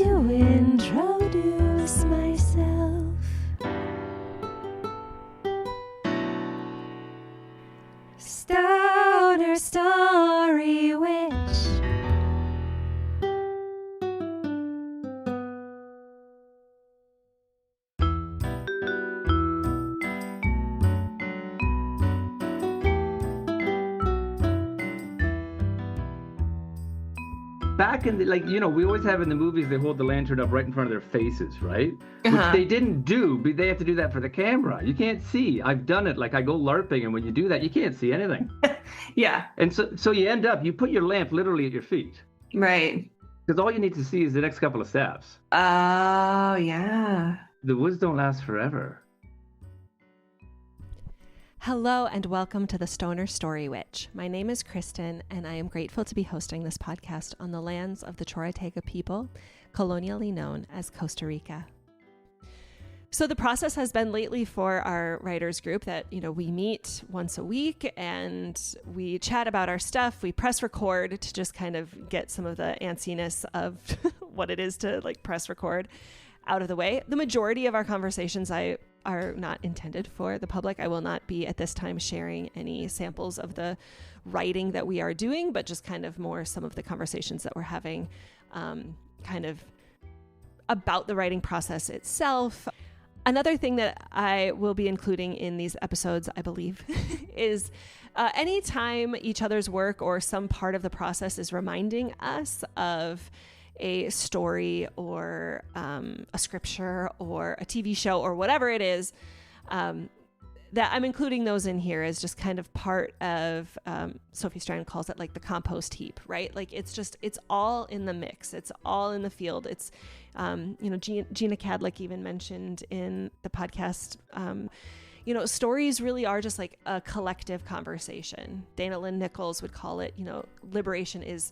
to introduce myself. Stoner Story Witch. Back in the, we always have in the movies, they hold the lantern up right in front of their faces, right? Which they didn't do, but they have to do that for the camera. You can't see. I've done it. Like, I go LARPing, and when you do that, you can't see anything. Yeah. And so you end up, you put your lamp literally at your feet. Right. Because all you need to see is the next couple of steps. Oh, yeah. The woods don't last forever. Hello and welcome to the Stoner Story Witch. My name is Kristyn, and I am grateful to be hosting this podcast on the lands of the Chorotega people, colonially known as Costa Rica. So the process has been lately for our writers group that, we meet once a week and we chat about our stuff. We press record to just kind of get some of the antsiness of what it is to press record out of the way. The majority of our conversations are not intended for the public. I will not be at this time sharing any samples of the writing that we are doing, but just kind of more some of the conversations that we're having kind of about the writing process itself. Another thing that I will be including in these episodes, I believe, is anytime each other's work or some part of the process is reminding us of a story or a scripture or a TV show or whatever it is, that I'm including those in here as just kind of part of, Sophie Strand calls it the compost heap, right? It's all in the mix. It's all in the field. It's, Gina Cadlick even mentioned in the podcast, stories really are just like a collective conversation. Dana Lynn Nichols would call it, liberation is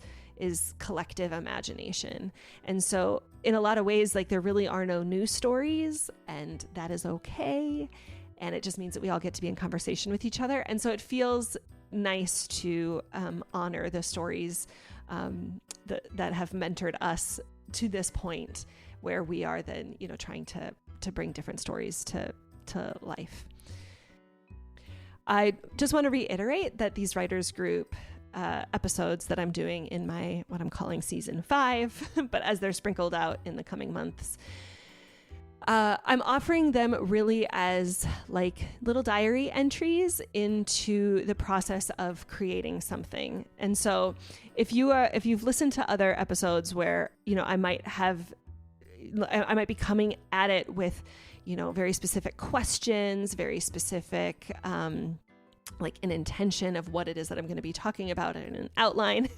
collective imagination. And so in a lot of ways, there really are no new stories, and that is okay. And it just means that we all get to be in conversation with each other. And so it feels nice to honor the stories that have mentored us to this point where we are then, trying to bring different stories to life. I just want to reiterate that these writers group episodes that I'm doing in my, what I'm calling season 5, but as they're sprinkled out in the coming months, I'm offering them really as little diary entries into the process of creating something. And so if you've listened to other episodes where, I might be coming at it with, very specific questions, very specific, an intention of what it is that I'm going to be talking about in an outline.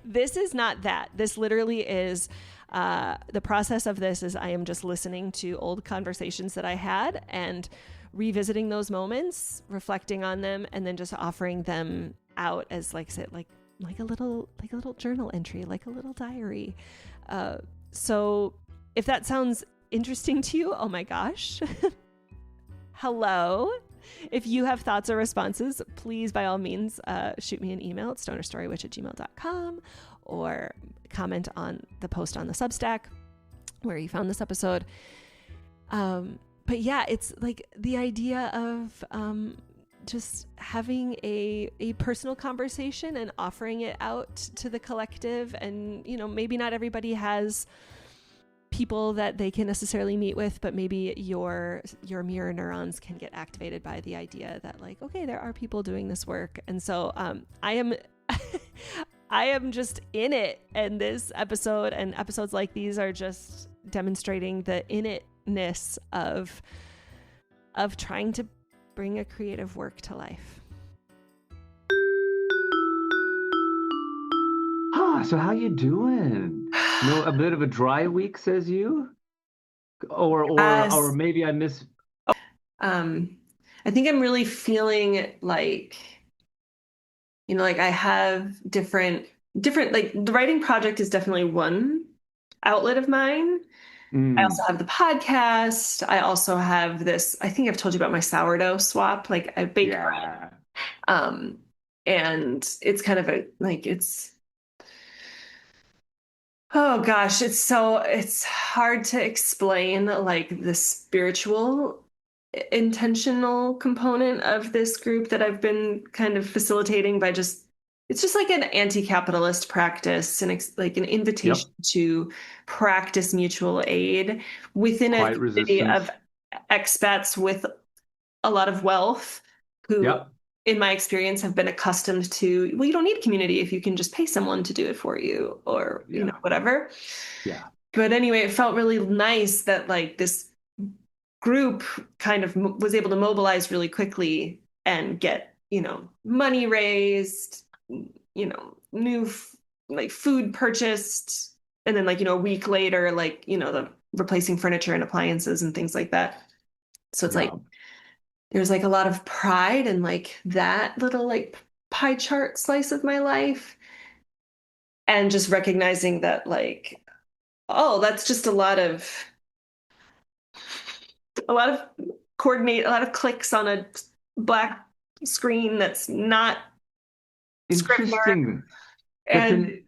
This is not that. This literally is, the process of this is I am just listening to old conversations that I had and revisiting those moments, reflecting on them, and then just offering them out as like a little journal entry, like a little diary. So if that sounds interesting to you, oh my gosh. Hello. If you have thoughts or responses, please, by all means, shoot me an email at stonerstorywitch@gmail.com or comment on the post on the Substack where you found this episode. But yeah, it's the idea of just having a personal conversation and offering it out to the collective. And, maybe not everybody has people that they can necessarily meet with, but maybe your mirror neurons can get activated by the idea that okay, there are people doing this work. And so I am just in it, and this episode and episodes like these are just demonstrating the in itness of trying to bring a creative work to life. So how you doing? A bit of a dry week, says you? Or maybe I miss... I think I'm really feeling I have different, the writing project is definitely one outlet of mine. I also have the podcast. I also have this, I think I've told you about my sourdough swap. I bake bread. And it's kind of it's Oh gosh, it's hard to explain like the spiritual intentional component of this group that I've been kind of facilitating by just it's just like an anti-capitalist practice and like an Yep. invitation to practice mutual aid within a Quiet community of resistance. expats with a lot of wealth who, Yep. in my experience, have been accustomed to, well, you don't need community if you can just pay someone to do it for you or, Yeah. whatever. Yeah. But anyway, it felt really nice that like this group kind of was able to mobilize really quickly and get, money raised, new like food purchased. And then like, a week later, like, the replacing furniture and appliances and things like that. So it's like Yeah. there's like a lot of pride in like that little like pie chart slice of my life and just recognizing that like oh that's just a lot of coordinate a lot of clicks on a black screen that's not Scrivener Interesting. That's and an,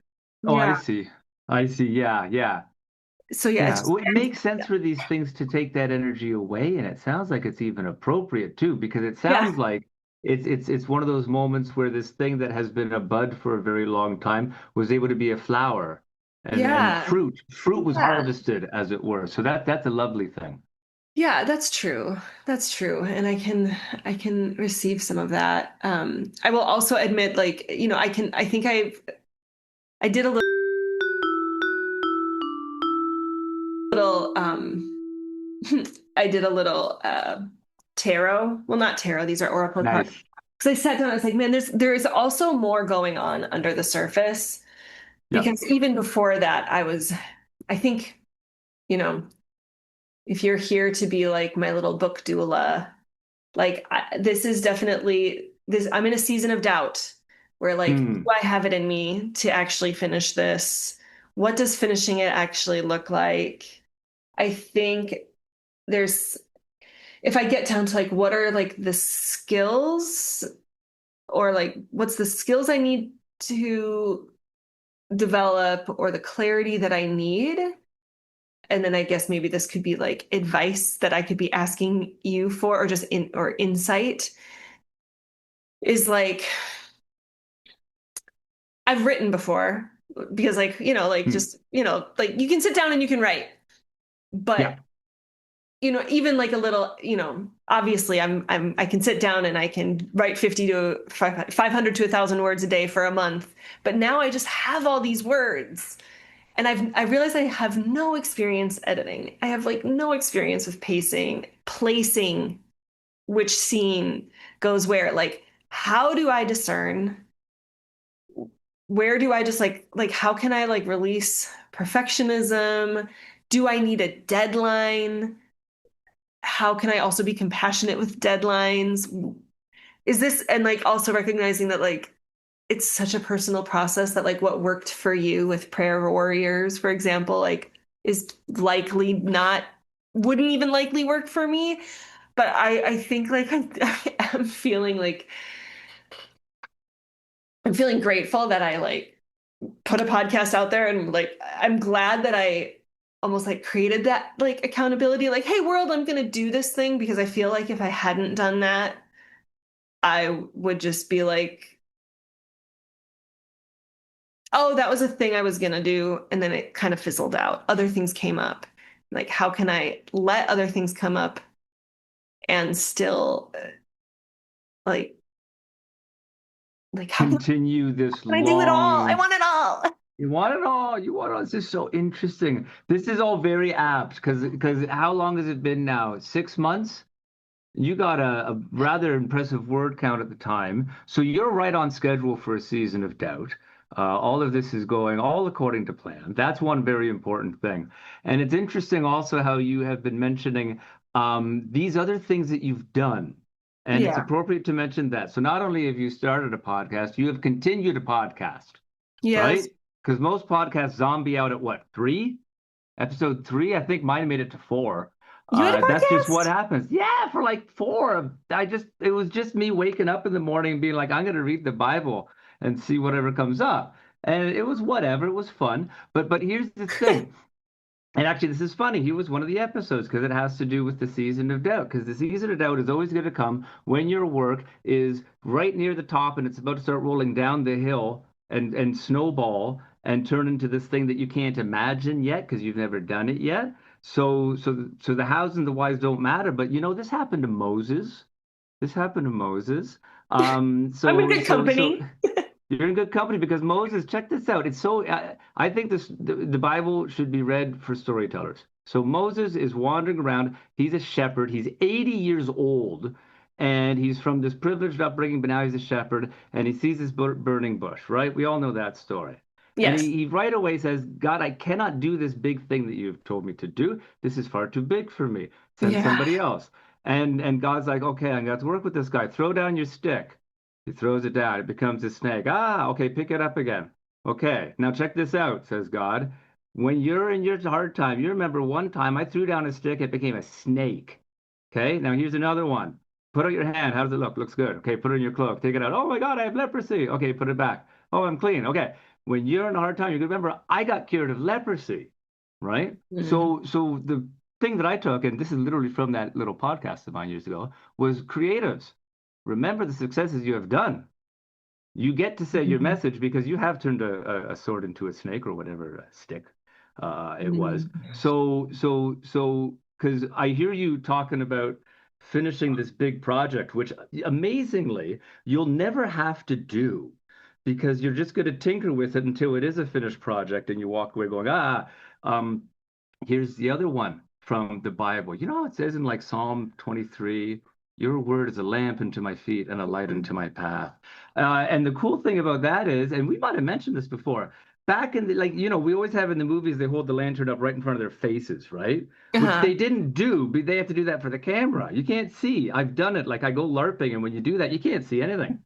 oh, I yeah see. I see. Yeah. Yeah. so yeah it's Yeah. just Well, it makes sense for these things to take that energy away. And it sounds like it's even appropriate too, because it yeah sounds like it's one of those moments where this thing that has been a bud for a very long time was able to be a flower and yeah fruit was yeah harvested, as it were. So that's a lovely thing. yeah that's true and I can receive some of that I will also admit like I think I did a little I did a little tarot. Well, not tarot, these are oracle cards. Nice. Because I sat down, I was like, man, there's also more going on under the surface. Yep. Because even before that, I think, you know, if you're here to be like my little book doula, like this is definitely this, I'm in a season of doubt where like, do Hmm. I have it in me to actually finish this? What does finishing it actually look like? I think there's if I get down to like what are like the skills or like what's the skills I need to develop or the clarity that I need. And then I guess maybe this could be like advice that I could be asking you for or just or insight is like I've written before because like, like Hmm. just, like you can sit down and you can write. But Yeah. even like a little, obviously I can sit down and I can write 50 to 500 to 1,000 words a day for a month. But now I just have all these words. And I realize I have no experience editing. I have like no experience with pacing, placing which scene goes where. Like, how do I discern? Where do I just like how can I like release perfectionism? Do I need a deadline? How can I also be compassionate with deadlines? Is this and like also recognizing that like it's such a personal process that like what worked for you with prayer warriors, for example, like is likely not wouldn't even likely work for me. But I think like I'm feeling like I'm feeling grateful that I like put a podcast out there and like I'm glad that I almost like created that like accountability like hey world I'm going to do this thing because I feel like if I hadn't done that I would just be like oh that was a thing I was going to do and then it kind of fizzled out other things came up like how can I let other things come up and still like how can Continue this I do it all I long. want it all. You want it all. You want it all. This is so interesting. This is all very apt because how long has it been now? 6 months? You got a rather impressive word count at the time. So you're right on schedule for a season of doubt. All of this is going all according to plan. That's one very important thing. And it's interesting also how you have been mentioning these other things that you've done. And it's Yeah. appropriate to mention that. So not only have you started a podcast, you have continued a podcast, Yes. right? Because most podcasts zombie out at what, three? Episode three? I think mine made it to four. You had a That's just what podcast? happens. Yeah, for like four. It was just me waking up in the morning and being like, I'm going to read the Bible and see whatever comes up. and it was whatever. It was fun. But here's the thing. And actually, this is funny. He was one of the episodes because it has to do with the season of doubt. Because the season of doubt is always going to come when your work is right near the top and it's about to start rolling down the hill and snowball and turn into this thing that you can't imagine yet because you've never done it yet. So the hows and the whys don't matter. But this happened to Moses. This happened to Moses. I'm in good So company. you're in good company because Moses, check this out. It's so, I think the Bible should be read for storytellers. So Moses is wandering around. He's a shepherd. He's 80 years old, and he's from this privileged upbringing, but now he's a shepherd, and he sees this burning bush, right? We all know that story. And Yes. he right away says, God, I cannot do this big thing that you've told me to do. This is far too big for me. Send Yeah. somebody else. And God's like, okay, I'm going to work with this guy. Throw down your stick. He throws it down. It becomes a snake. Ah, okay, pick it up again. Okay, now check this out, says God. When you're in your hard time, you remember one time I threw down a stick, it became a snake. Okay, now here's another one. Put out your hand. How does it look? Looks good. Okay, put it in your cloak. Take it out. Oh my God, I have leprosy. Okay, put it back. Oh, I'm clean. Okay. When you're in a hard time, you can remember I got cured of leprosy, right? Mhm. So the thing that I took, and this is literally from that little podcast of mine years ago, was creatives. Remember the successes you have done. You get to say your Mhm. message because you have turned a sword into a snake or whatever stick it was. Mhm. Because I hear you talking about finishing this big project, which amazingly you'll never have to do because you're just going to tinker with it until it is a finished project and you walk away going, um, here's the other one from the Bible. You know how it says in like Psalm 23, your word is a lamp unto my feet and a light unto my path. And the cool thing about that is, and we might have mentioned this before, back in the, like, we always have in the movies, they hold the lantern up right in front of their faces, right? Which Uh-huh. they didn't do, but they have to do that for the camera. You can't see. I've done it. Like I go LARPing, and when you do that, you can't see anything.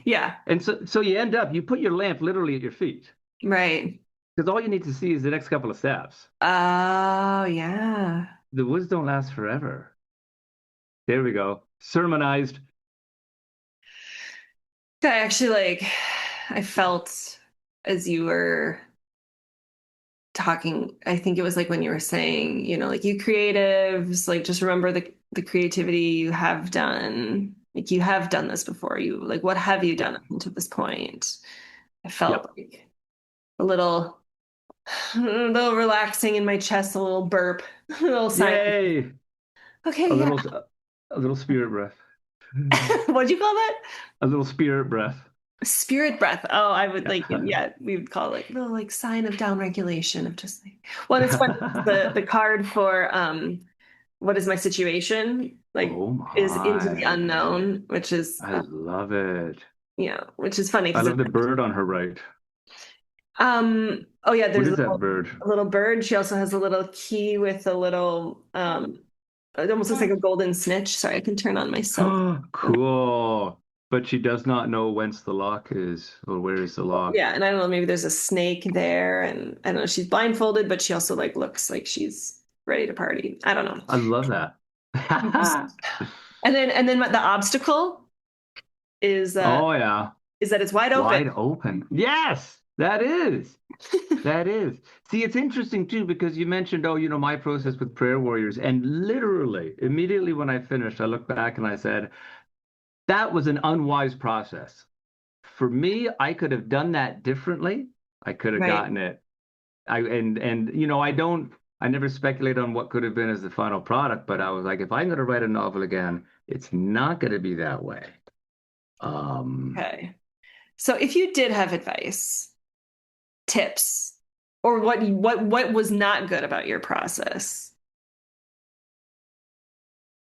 Yeah. And so you end up, you put your lamp literally at your feet Right. because all you need to see is the next couple of steps. Oh, yeah. The woods don't last forever. There we go. Sermonized. I actually I felt as you were talking, I think it was like when you were saying, like you creatives, like just remember the creativity you have done. Like you have done this before. What have you done Yep. up until this point? I felt Yep. like a little relaxing in my chest, a little burp, a little sign. Yay. A Okay, yeah. little a little spirit breath. What'd you call that? A little spirit breath. Spirit breath. Oh, I would Yeah. yeah, we would call it little sign of down regulation of just well, it's funny. The card for what is my situation? Oh Is into the my. unknown, which is I love it. which is funny I because love it's the bird on her right. oh yeah, What there's is that bird? a little bird. She also has a little key with a little it almost looks like a golden snitch. Sorry, I can turn on myself. Cool. But she does not know whence the lock is or where is the lock. Yeah, and I don't know, maybe there's a snake there, and I don't know, she's blindfolded, but she also looks like she's ready to party. I don't know. I love that. And then the obstacle is uh Oh yeah. is that it's wide open. Wide open. Yes, that is. That is. See, it's interesting too because you mentioned, oh, my process with prayer warriors. And literally, immediately when I finished, I looked back and I said, that was an unwise process. For me, I could have done that differently. I could have Right. gotten it. I never speculate on what could have been as the final product, but I was like, if I'm going to write a novel again, it's not going to be that way. Um, Okay. So if you did have advice, tips, or what was not good about your process,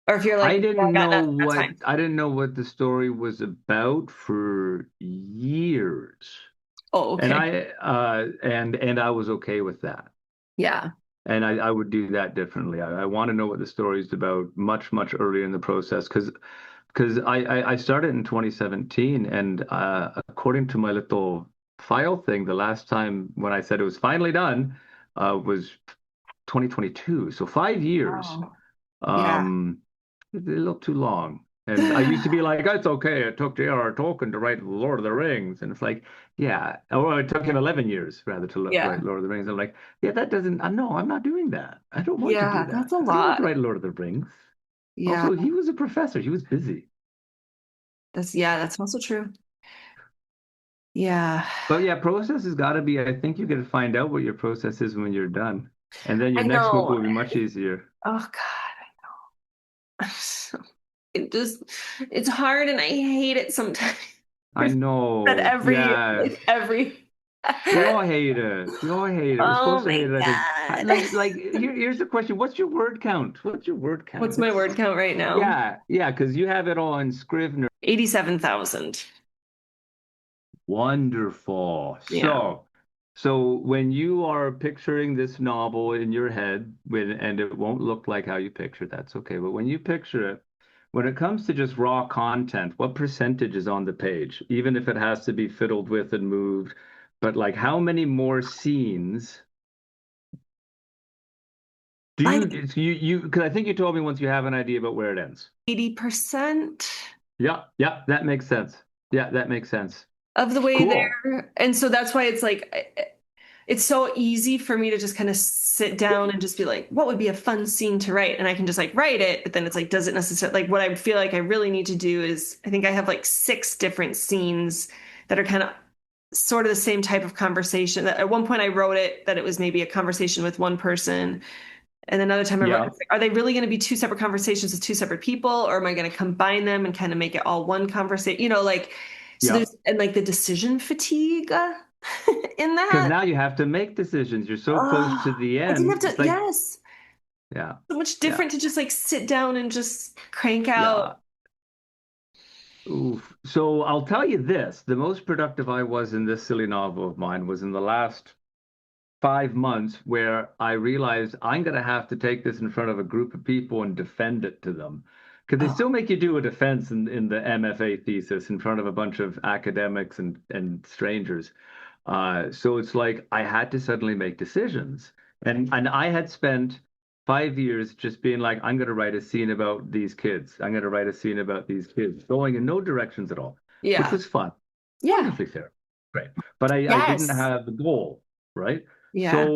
or if you're like, I "Yeah, I didn't got know nothing, that's what fine." I didn't know what the story was about for years. Oh, And okay. I was okay with that. Yeah. And I would do that differently. I want to know what the story is about much, much earlier in the process because I started in 2017 and according to my little file thing, the last time when I said it was finally done was 2022. So 5 years. Oh, yeah. Um, a little too long. And I used to be like, it's okay. It took J.R.R. Tolkien to write Lord of the Rings. And it's like, yeah. Or it took him 11 years, rather, to Yeah. write Lord of the Rings. I'm like, yeah, that doesn't, no, I'm not doing that. I don't want to do Yeah, that. that's a I don't want lot. to write Lord of the Rings. Yeah. Also, he was a professor. He was busy. That's also true. Yeah. But yeah, process has got to be, I think you got to find out what your process is when you're done. And then your I next book know. will be much easier. Oh God. It just it's hard and I hate it sometimes. I That know. every Yeah. like every We all hate it. We all hate it. We're Oh supposed to my hate it, I think. God. Here's the question. What's your word count? What's your word What's count? my word count right now? Yeah, because you have it all in Scrivener. 87,000. Wonderful. Yeah. So when you are picturing this novel in your head, and it won't look like how you picture, that's okay. But when you picture it, when it comes to just raw content, what percentage is on the page, even if it has to be fiddled with and moved? But like, how many more scenes do Like you? Because I think you told me once you have an idea about where it ends. 80% Yeah, that makes sense. Yeah, that makes sense. of the way Cool. there. And so that's why it's like it's so easy for me to just kind of sit down and just be like, what would be a fun scene to write? And I can just like write it, but then it's like, does it necessarily like what I feel like I really need to do is I think I have like 6 different scenes that are kind of sort of the same type of conversation. That at one point I wrote it that it was maybe a conversation with one person. And another time I wrote, Yeah, it's like, are they really going to be 2 separate conversations with 2 separate people, or am I going to combine them and kind of make it all one conversation? Like, so yeah. there's, and like the decision fatigue in Because that. now you have to make decisions. You're so close to Oh, the I didn't end. have It's to, like, yes. yeah, So much yeah, different to just like sit down and just crank yeah. out. Oof. So I'll tell you this, the most productive I was in this silly novel of mine was in the last 5 months, where I realized I'm going to have to take this in front of a group of people and defend it to them. Because they Oh, still make you do a defense in the MFA thesis in front of a bunch of academics and strangers. So it's like I had to suddenly make decisions. And I had spent 5 years just being like, I'm going to write a scene about these kids. I'm going to write a scene about these kids, going in no directions at all, which yeah. was fun, Yeah. wonderfully fair. Great. But I didn't Yes. have the goal, right? Yeah.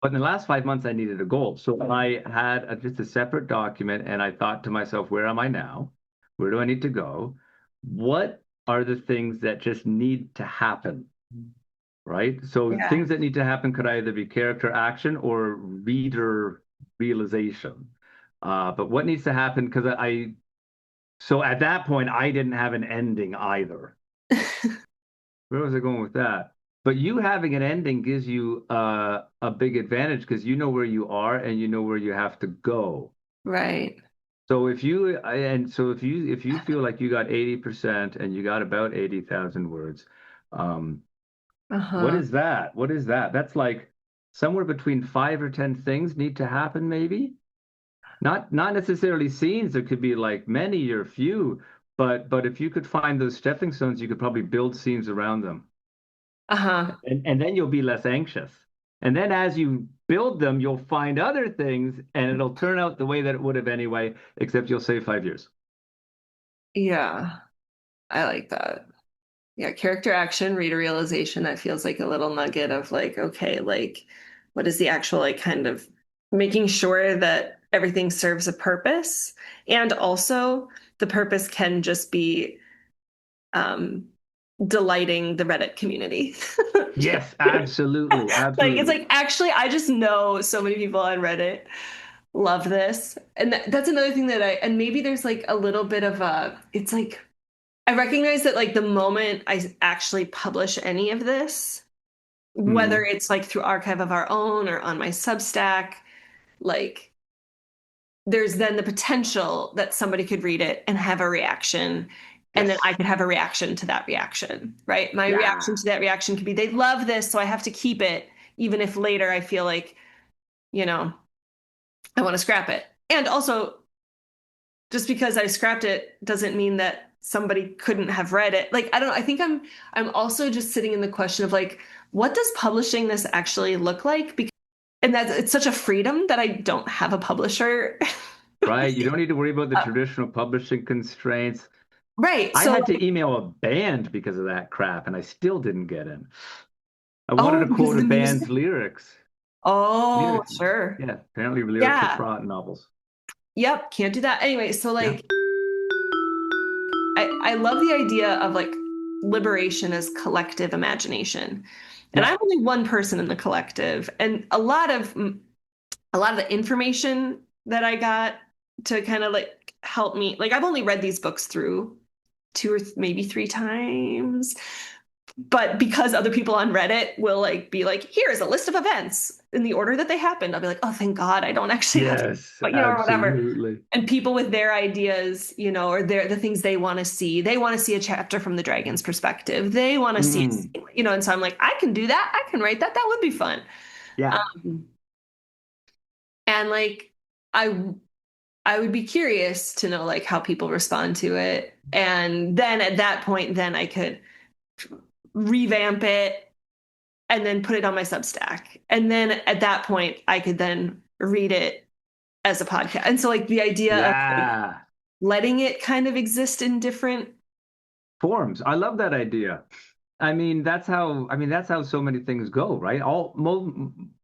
But in the last 5 months, I needed a goal. So I had just a separate document, and I thought to myself, where am I now? Where do I need to go? What are the things that just need to happen? Right? So Yeah. things that need to happen could either be character action or reader realization. But what needs to happen? Because so at that point, I didn't have an ending either. Where was I going with that? But you having an ending gives you a big advantage because you know where you are and you know where you have to go. Right. So if you feel like you got 80% and you got about 80,000 words, um, what Uh-huh. is that? What is that? That's like somewhere between 5 or 10 things need to happen, maybe. Not necessarily scenes. There could be like many or few, but if you could find those stepping stones, you could probably build scenes around them. Uh-huh. And then you'll be less anxious. And then as you build them, you'll find other things and it'll turn out the way that it would have anyway, except you'll save 5 years. Yeah. I like that. Yeah, character action, reader realization, that feels like a little nugget of like, okay, like what is the actual like kind of making sure that everything serves a purpose. And also the purpose can just be um delighting the Reddit community. Yes, absolutely. Like it's Absolutely. like actually I just know so many people on Reddit love this. And that's another thing that and maybe there's like a little bit of a it's like I recognize that like the moment I actually publish any of this, whether Hmm. it's like through Archive of Our Own or on my Substack, like there's then the potential that somebody could read it and have a reaction. And then I Yes. could have a reaction to that reaction, right? My reaction Yeah. to that reaction could be they love this, so I have to keep it, even if later I feel like, you know, I want to scrap it. And also, just because I scrapped it doesn't mean that somebody couldn't have read it. Like, I don't know. I think I'm also just sitting in the question of like, what does publishing this actually look like? Because, and that's it's such a freedom that I don't have a publisher right? You don't need to worry about the traditional publishing constraints. Right. I So had like, to email a band because of that crap, and I still didn't get in. I wanted oh, to because quote of a the band's music. lyrics. Oh, Lyrics. sure. Yeah, apparently lyrics are Yeah. fraught in novels. Yep. Can't do that. Anyway, so Yeah. like I love the idea of like liberation as collective imagination. And Yeah. I'm only one person in the collective. And a lot of the information that I got to kind of like help me, like I've only read these books through two or maybe three times. But because other people on Reddit will like be like, here's a list of events in the order that they happened, I'll be like, oh, thank God, I don't actually have to, Yes, but or whatever. absolutely. And people with their ideas, or the things they want to see. They want to see a chapter from the dragon's perspective. They want to see, Mm, and so I'm like, I can do that. I can write that. That would be fun. yeah. Um, and like, I I would be curious to know like how people respond to it. And then at that point, then I could revamp it and then put it on my Substack. And then at that point, I could then read it as a podcast. And so like the idea of like, Yeah. letting it kind of exist in different. Forms. I love that idea. That's how so many things go, right?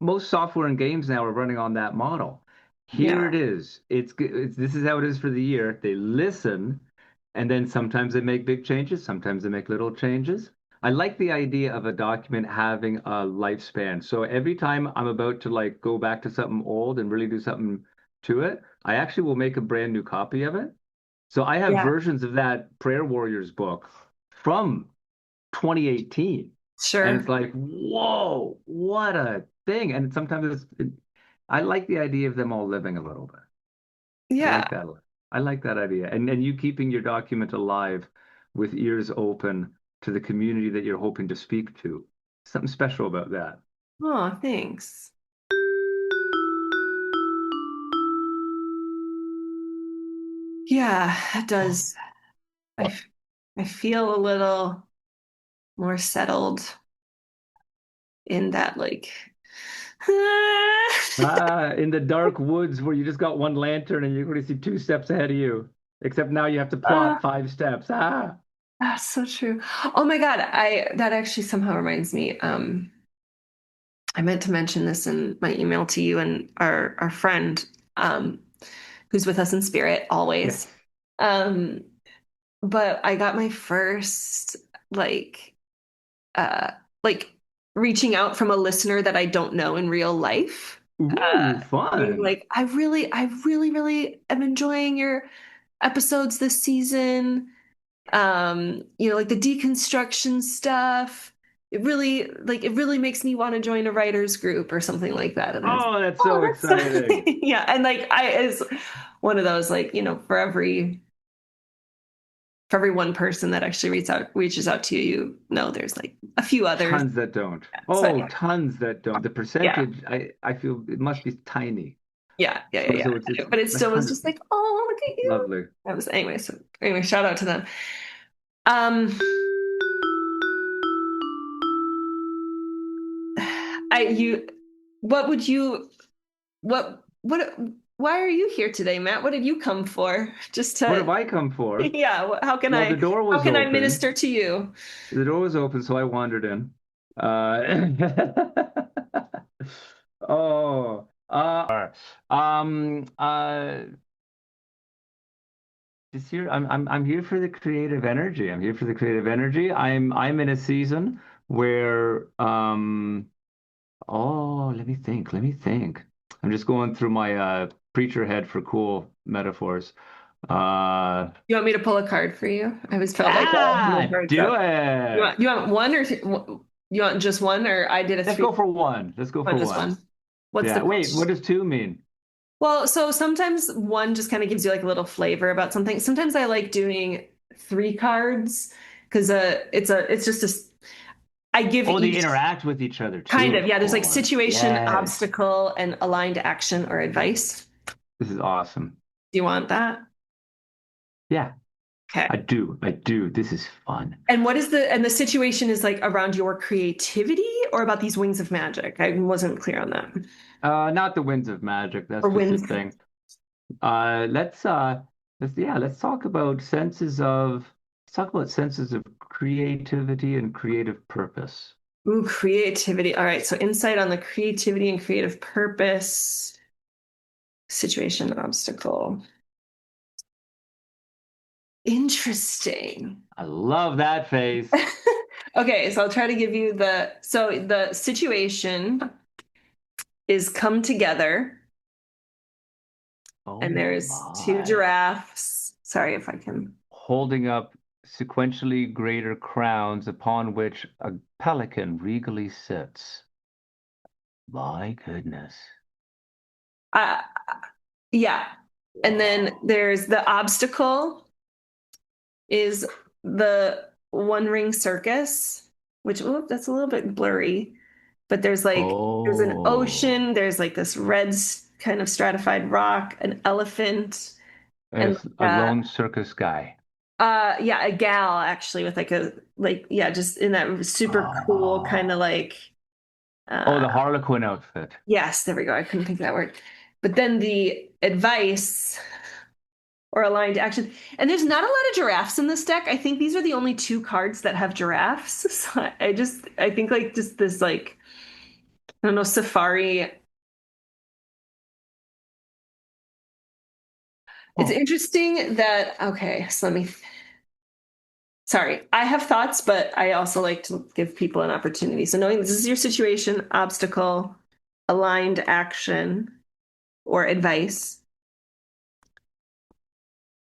Most software and games now are running on that model. Here Yeah. it is. This is how it is for the year. They listen, and then sometimes they make big changes, sometimes they make little changes. I like the idea of a document having a lifespan. So every time I'm about to like go back to something old and really do something to it, I actually will make a brand new copy of it. So I have Yeah. versions of that Prayer Warriors book from 2018. And it's Sure. like, whoa, what a thing. And sometimes I like the idea of them all living a little bit. I Yeah. like that. I like that idea. And you keeping your document alive with ears open to the community that you're hoping to speak to. Something special about that. Oh, thanks. Yeah, it does. I, I feel a little more settled in that, like, In the dark woods where you just got one lantern and you can only see 2 steps ahead of you. Except now you have to uh, plot 5 steps. Ah. that's so true. Oh my God, that actually somehow reminds me. I meant to mention this in my email to you and our friend, um, who's with us in spirit always. Yes. Um, but I got my first like uh like reaching out from a listener that I don't know in real life. Ooh, Being fun. like, really am enjoying your episodes this season. Like the deconstruction stuff. It really makes me want to join a writers group or something like that. And I was, Oh, that's oh, so that's so exciting. yeah. And like I is one of those like, for every one person that actually reaches out to you, there's like a few others. Tons that don't. So Oh, tons that don't. The yeah, percentage, I feel it must be tiny. yeah. So it's But it like still was just 100. like, oh, look at you. Lovely. That was anyway. So anyway, shout out to them. Um, I you, what would you, what, why are you here today, Matt? What did you come for? Just What have to, I come for? yeah. Well, the door How was can I open. minister to you? The door was open, so I wandered in. Uh, oh, um, uh, this year I'm here for the creative energy. I'm here for the creative energy. I'm in a season where oh, let me think. Let me think. I'm just going through my preacher head for cool metaphors. Uh, You want me to pull a card for you? I always felt like that. Birds do up. it. You want one or you want just one, or I did a Let's three? go for one. Let's go Want for just one. one? What's Yeah. the Wait, what does two mean? Well, so sometimes one just kind of gives you like a little flavor about something. Sometimes I like doing three cards because it's just a I give Oh, they each interact with each other kind too, of, of yeah, there's like course. situation, Yes. obstacle, and aligned action or advice. This is awesome. Do you want that? Yeah, Okay. I do. I do. This is fun. And the situation is like around your creativity or about these wings of magic? I wasn't clear on that. Not the winds of magic. That's Or just a winds. thing. Let's talk about senses of creativity and creative purpose. Ooh, creativity. All right. So insight on the creativity and creative purpose, situation, obstacle. Interesting. I love that face. Okay, so I'll try to give you the situation is come together, and Oh there's two my. giraffes. Sorry if I can. Holding up sequentially greater crowns upon which a pelican regally sits. My goodness. Uh, yeah. And then Whoa. there's the obstacle is the one ring circus, which that's a little bit blurry, but there's an Oh. ocean, there's like this red kind of stratified rock, an elephant, and As a lone circus guy. yeah, a gal actually with yeah, just in that super cool kind of Oh. like Oh, uh the Harlequin outfit. yes, there we go. I couldn't think of that word. But then the advice or aligned action. And there's not a lot of giraffes in this deck. I think these are the only two cards that have giraffes. So I think like just this like I don't know, safari. It's Oh. interesting that okay, so let me sorry, I have thoughts, but I also like to give people an opportunity. So knowing this is your situation, obstacle, aligned action, or advice.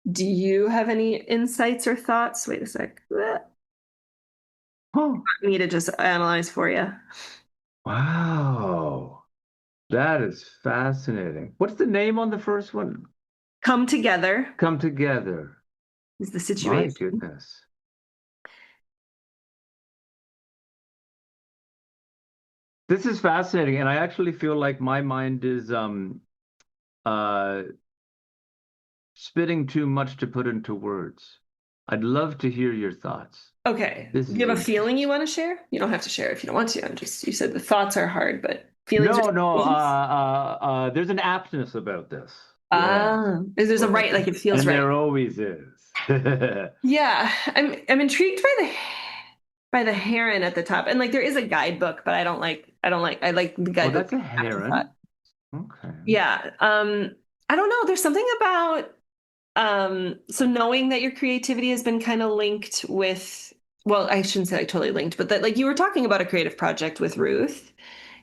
Do you have any insights or thoughts? Wait a sec. Want Oh. me to just analyze for you? Wow. That is fascinating. What's the name on the first one? Come together Come together. is the My situation. goodness. This is fascinating, and I actually feel like my mind is uh spitting too much to put into words. I'd love to hear your thoughts. Okay. This Do is you have a feeling interesting. you want to share? You don't have to share if you don't want to. You said the thoughts are hard, but feelings are No, no, feelings. there's an aptness about this. Yes. Ah, there's a right, like it feels And right. there always is. Yeah, I'm intrigued by the heron at the top. And like there is a guidebook, but I like the Oh, guidebook that's a afterthought. heron. Okay. Yeah. I don't know. There's something about so knowing that your creativity has been kind of linked with well, I shouldn't say like totally linked, but that like you were talking about a creative project with Ruth,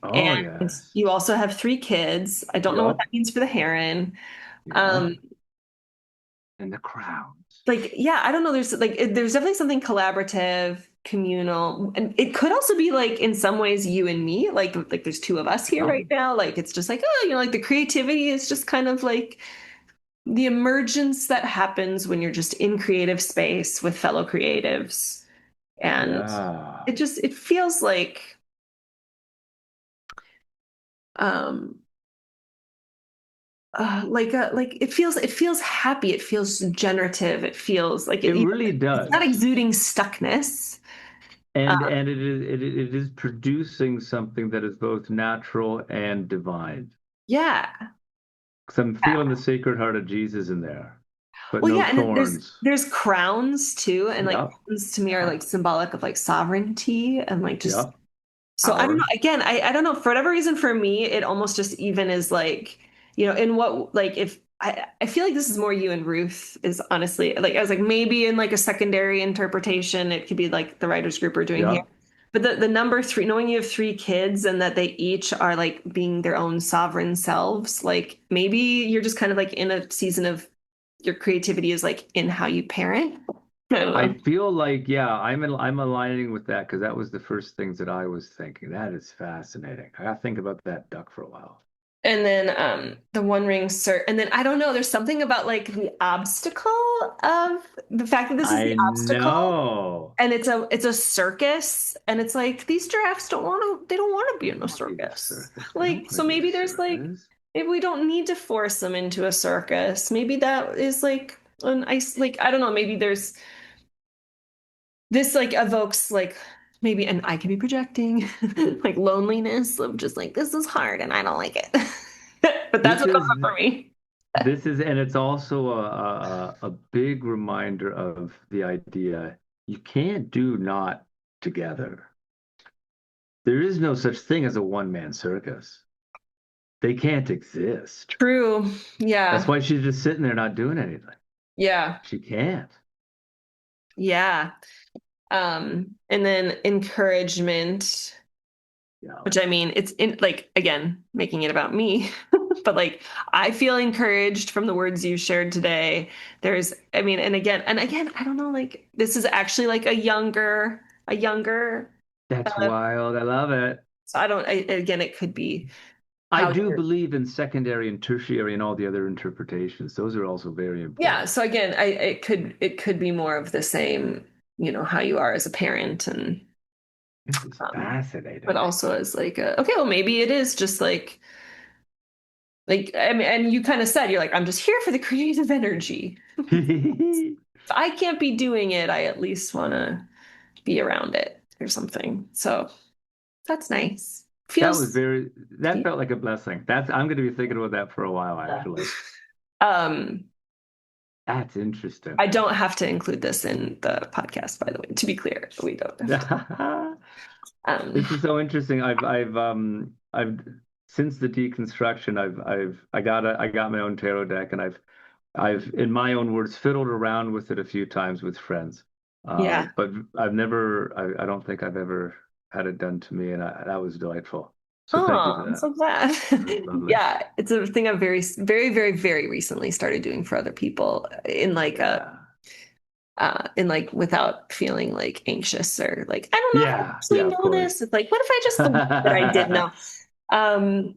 Oh, and yes. you also have three kids. I don't know what Yup. that means for the heron. Yup. Um, And the crowns. like yeah, I don't know. There's definitely something collaborative, communal, and it could also be like in some ways you and me. Like there's two of us here Yup. right now. Like it's just like oh, like the creativity is just kind of like the emergence that happens when you're just in creative space with fellow creatives. And Yeah. it feels um like it feels happy, it feels generative, it feels like It really it's not does. exuding stuckness. Um, And it is producing something that is both natural and divine. yeah. Because I'm feeling the Sacred Heart of Jesus in there, but Well, no yeah, and thorns. there's crowns too, and like Yep. crowns to me are Yeah. like symbolic of like sovereignty and like just Yep. so I don't know. Power. Again, I don't know. For whatever reason, for me, it almost just even is like, in what like if I feel like this is more you and Ruth is honestly like I was like maybe in like a secondary interpretation, it could be like the writers group are doing here. Yep. But the number three, knowing you have three kids and that they each are like being their own sovereign selves, like maybe you're just kind of like in a season of your creativity is like in how you parent. I don't I know. feel like, yeah, I'm aligning with that because that was the first things that I was thinking. That is fascinating. I gotta think about that duck for a while. And then the one ring cert and then I don't know, there's something about like the obstacle of the fact that this is the I obstacle know. and it's a circus and it's like these giraffes they don't want to be in a I want to be in a circus. circus. They don't Like want so to be in a maybe there's like circus. maybe we don't need to force them into a circus. Maybe that is like an ice like I don't know, maybe there's this like evokes like maybe and I could be projecting like loneliness of just like this is hard and I don't like it. But that's This what comes is up for me. And it's also a big reminder of the idea you can't do not together. There is no such thing as a one-man circus. They can't exist. True. That's Yeah. why she's just sitting there not doing anything. Yeah. She can't. Yeah. And then encouragement, Yeah. which I mean, it's in like, again, making it about me, but like, I feel encouraged from the words you shared today. I mean, and again, I don't know, like, this is actually like a younger, That's uh, wild. I love it. so again, it could be I how do you're, believe in secondary and tertiary and all the other interpretations. Those are also very yeah. important. So again, it could be more of the same, how you are as a parent and, This is but fascinating. also as like okay, well, maybe it is just like, I mean, and you kind of said, you're like, I'm just here for the creative energy. If I can't be doing it, I at least want to be around it or something. So that's nice. Feels, That felt like a blessing. I'm going to be thinking about that for a while, yeah. actually. Um, That's interesting. I don't have to include this in the podcast, by the way, to be clear. We don't have to. This is so interesting. I've since the deconstruction, I got my own tarot deck, and I've, in my own words, fiddled around with it a few times with friends. Yeah. But I don't think I've ever had it done to me, and that was delightful. So thank you Oh, for I'm that. so glad. That's lovely. Yeah, it's a thing I've very, very, very, very recently started doing for other people Yeah. in like without feeling like anxious or like I don't know if I actually Yeah, of know course. this. It's like, what if I just believe that I did know? Um,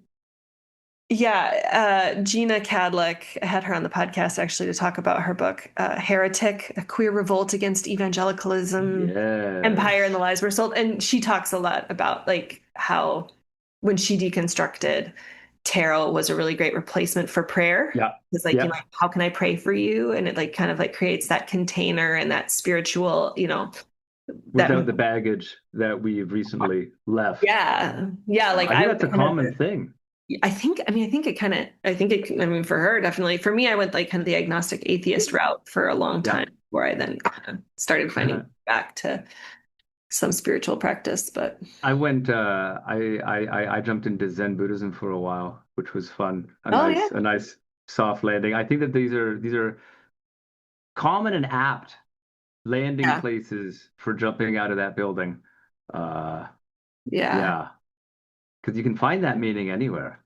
yeah, Gina Cadleck, I had her on the podcast actually to talk about her book, Heretic, A Queer Revolt Against Evangelicalism, Empire and the Yes. Lies Were Sold. And she talks a lot about like how when she deconstructed, tarot was a really great replacement for prayer. Yeah. It's like, Yeah. how can I pray for you? And it like kind of like creates that container and that spiritual, that Without the baggage that we've recently left. yeah. Yeah. Like I think I that's a kind of common thing. I think it, I mean, for her, definitely. For me, I went like kind of the agnostic atheist route for a long Yeah. time, where I then kind of started finding back to some spiritual practice. But I jumped into Zen Buddhism for a while, which was fun. oh yeah, A nice soft landing. I think that these are common and apt landing yeah, places for jumping out of that building. Uh, yeah, yeah, because you can find that meaning anywhere.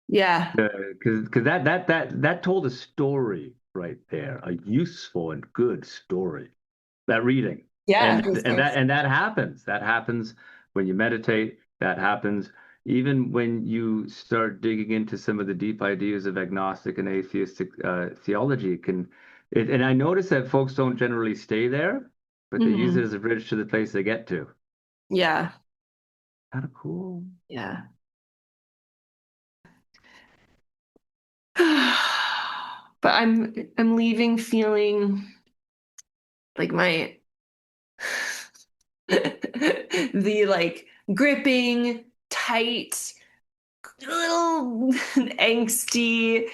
yeah, Because that told a story right there, a useful and good story. That reading, yeah. It was nice. and that happens. That happens when you meditate. That happens even when you start digging into some of the deep ideas of agnostic and atheistic theology. And I notice that folks don't generally stay there, but they use it Mhm. as a bridge to the place they get to. Yeah, Kind of cool. yeah. But I'm leaving feeling like my the like gripping, tight, little angsty,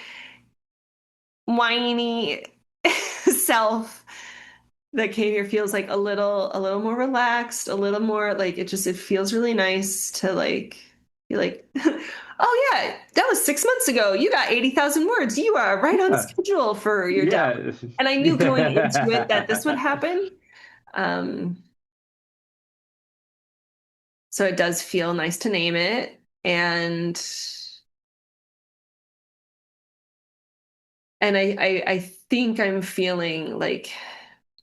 whiny self that came here feels like a little more relaxed, a little more like it feels really nice to like be like, oh yeah, that was 6 months ago. You got 80,000 words. You are right on Yeah. schedule for your down. Yeah. And I knew going into it that this would happen. Um, so it does feel nice to name it. And I think I'm feeling like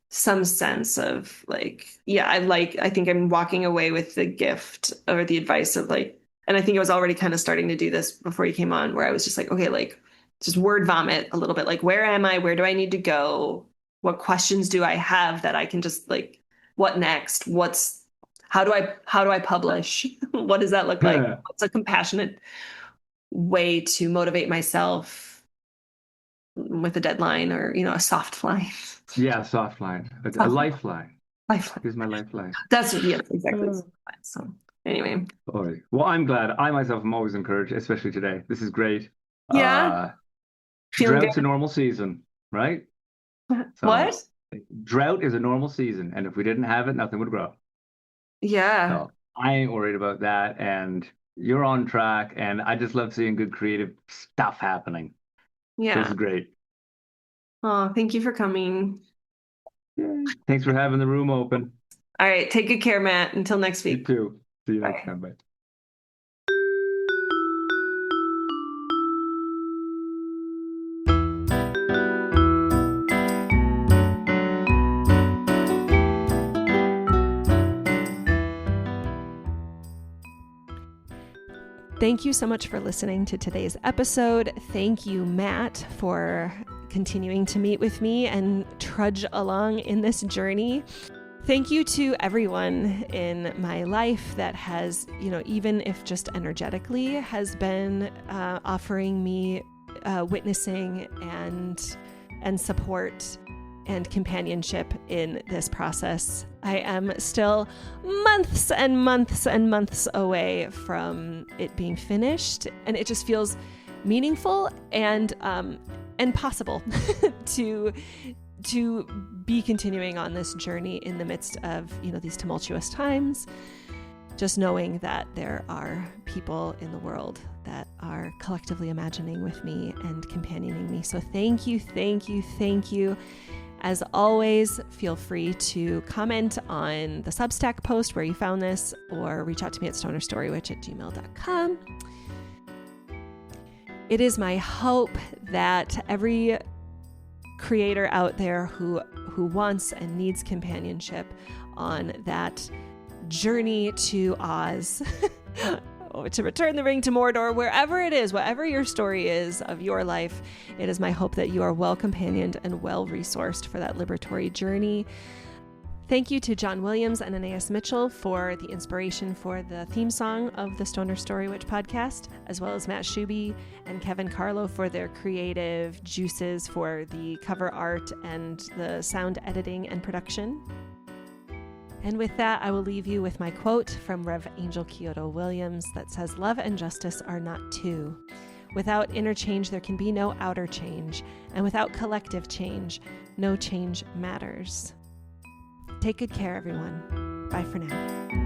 some sense of like, yeah, I think I'm walking away with the gift or the advice of like, and I think I was already kind of starting to do this before you came on, where I was just like, okay, like just word vomit a little bit, like, where am I? Where do I need to go? What questions do I have that I can just like, what next? How do I publish? What does that look like? What's a compassionate way to motivate myself with a deadline or, a soft line? Yeah, soft line, a Soft lifeline. lifeline. Here's my lifeline. That's yes, exactly. Uh, So anyway, Well, I'm glad. I myself am always encouraged, especially today. This is great. yeah, Uh, Feeling Drought's good? a normal season, right? So What? drought is a normal season, and if we didn't have it, nothing would grow. Yeah. So I ain't worried about that, and you're on track, and I just love seeing good creative stuff happening. This is Yeah. great. Oh, thank you for coming. Yay. Thanks for having the room open. All right. Take good care, Matt. Until next You week. too. See you next Bye. time. Bye. Thank you so much for listening to today's episode. Thank you, Matt, for continuing to meet with me and trudge along in this journey. Thank you to everyone in my life that has, even if just energetically, has been offering me witnessing and support and companionship in this process. I am still months and months and months away from it being finished, and it just feels meaningful and possible to be continuing on this journey in the midst of these tumultuous times. Just knowing that there are people in the world that are collectively imagining with me and companioning me. So thank you, thank you, thank you. As always, feel free to comment on the Substack post where you found this, or reach out to me at stonerstorywitch@gmail.com. It is my hope that every creator out there who wants and needs companionship on that journey to Oz, or to return the ring to Mordor, wherever it is, whatever your story is of your life, it is my hope that you are well companioned and well resourced for that liberatory journey. Thank you to John Williams and Anais Mitchell for the inspiration for the theme song of the Stoner Story Witch podcast, as well as Matt Shuby and Kevin Carlo for their creative juices for the cover art and the sound editing and production. And with that, I will leave you with my quote from Rev. Angel Kyoto Williams that says, "Love and justice are not two. Without inner change, there can be no outer change. And without collective change, no change matters." Take good care, everyone. Bye for now.